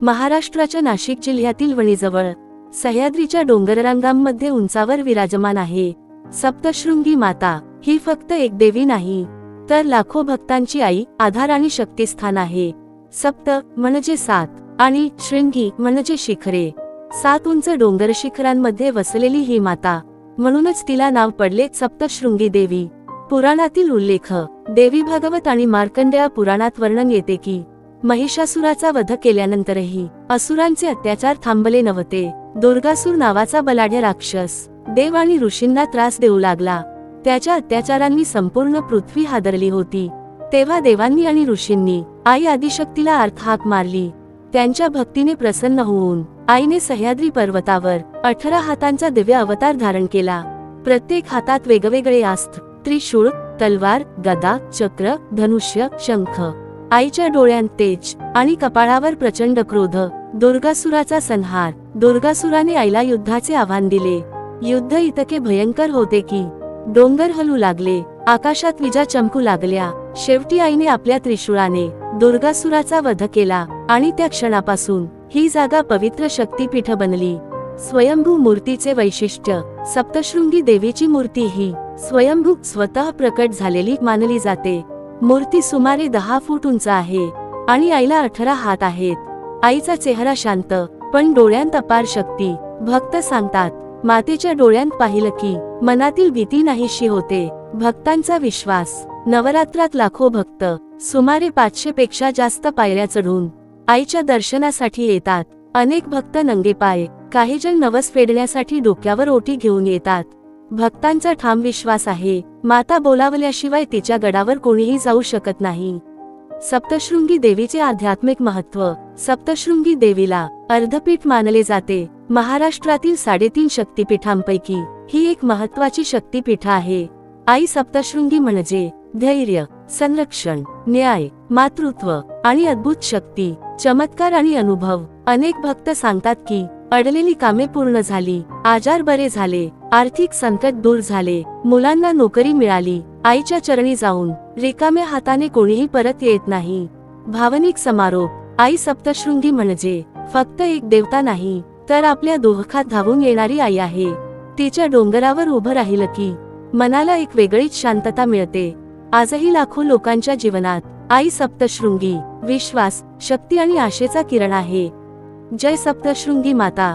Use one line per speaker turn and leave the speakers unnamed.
महाराष्ट्राच्या नाशिक जिल्ह्यातील वणीजवळ सह्याद्रीच्या डोंगररांगांमध्ये उंचावर विराजमान आहे सप्तशृंगी माता। ही फक्त एक देवी नाही, तर लाखो भक्तांची आई, आधार आणि शक्तिस्थान आहे। सप्त म्हणजे 7 आणि शृंगी म्हणजे शिखरे। 7 उंच डोंगर शिखरांमध्ये वसलेली ही माता, म्हणूनच तिला नाव पडले सप्तशृंगी देवी। पुराणातील उल्लेख, देवी भागवत आणि मार्कंडेय पुराणात वर्णन येते की महिषासुराचा वध केल्यानंतरही असुरांचे अत्याचार थांबले नव्हते। दुर्गासूर नावाचा बलाढ्य राक्षस देव आणि ऋषींना त्रास देऊ लागला। त्याच्या अत्याचारांनी संपूर्ण पृथ्वी हादरली होती। तेव्हा देवांनी आणि ऋषींनी आई आदिशक्तीला हाक मारली। त्यांच्या भक्तीने प्रसन्न होऊन आईने सह्याद्री पर्वतावर 18 हातांचा दिव्य अवतार धारण केला। प्रत्येक हातात वेगवेगळे अस्त्र, त्रिशूळ, तलवार, गदा, चक्र, धनुष्य, शंख। आईच्या डोळ्यांत तेज आणि कपाळावर प्रचंड क्रोध। दुर्गासुराचा संहार। दुर्गासुराने आईला युद्धाचे आव्हान दिले। युद्ध इतके भयंकर होते की डोंगर हलू लागले, आकाशात विजा चमकू लागल्या। शेवटी आईने आपल्या त्रिशूळाने दुर्गासुराचा वध केला आणि त्या क्षणापासून ही जागा पवित्र शक्तीपीठ बनली। स्वयंभू मूर्तीचे वैशिष्ट्य, सप्तशृंगी देवीची मूर्ती ही स्वयंभू स्वतः प्रकट झालेली मानली जाते। मूर्ती सुमारे 10 फूट उंच आहे आणि आईला 18 हात आहेत। आईचा चेहरा शांत, पण डोळ्यांत अपार शक्ती। भक्त सांगतात, मातेच्या डोळ्यांत पाहिलं की मनातील भीती नाहीशी होते। भक्तांचा विश्वास, नवरात्रात लाखो भक्त सुमारे 500 पेक्षा जास्त पायऱ्या चढून आईच्या दर्शनासाठी येतात। अनेक भक्त नंगे पाय, काही जण नवस फेडण्यासाठी डोक्यावर ओटी घेऊन येतात। भक्तांचा ठाम विश्वास आहे, माता बोलावल्याशिवाय तिच्या गडावर कोणीही जाऊ शकत नाही। सप्तशृंगी देवीचे आध्यात्मिक महत्त्व, सप्तशृंगी देवीला अर्धपीठ मानले जाते। महाराष्ट्रातील 3.5 शक्तिपीठांपैकी ही एक महत्त्वाची शक्तिपीठ आहे। आई सप्तशृंगी म्हणजे धैर्य, संरक्षण, न्याय, मातृत्व आणि अद्भुत शक्ती, चमत्कार आणि अनुभव। अनेक भक्त सांगतात की अडलेली कामे पूर्ण झाली, आजार बरे झाले, आर्थिक संकट दूर झाले, मुलांना नोकरी मिळाली। आईच्या चरणी जाऊन रिकाम्या हाताने कोणीही परत येत नाही। भावनिक समारोप, आई सप्तशृंगी म्हणजे फक्त एक देवता नाही, तर आपल्या दुःखात धावून येणारी आई आहे। तिच्या डोंगरावर उभं राहिलं की मनाला एक वेगळीच शांतता मिळते। आजही लाखो लोकांच्या जीवनात आई सप्तशृंगी विश्वास, शक्ती आणि आशेचा किरण आहे। जय सप्तशृंगी माता।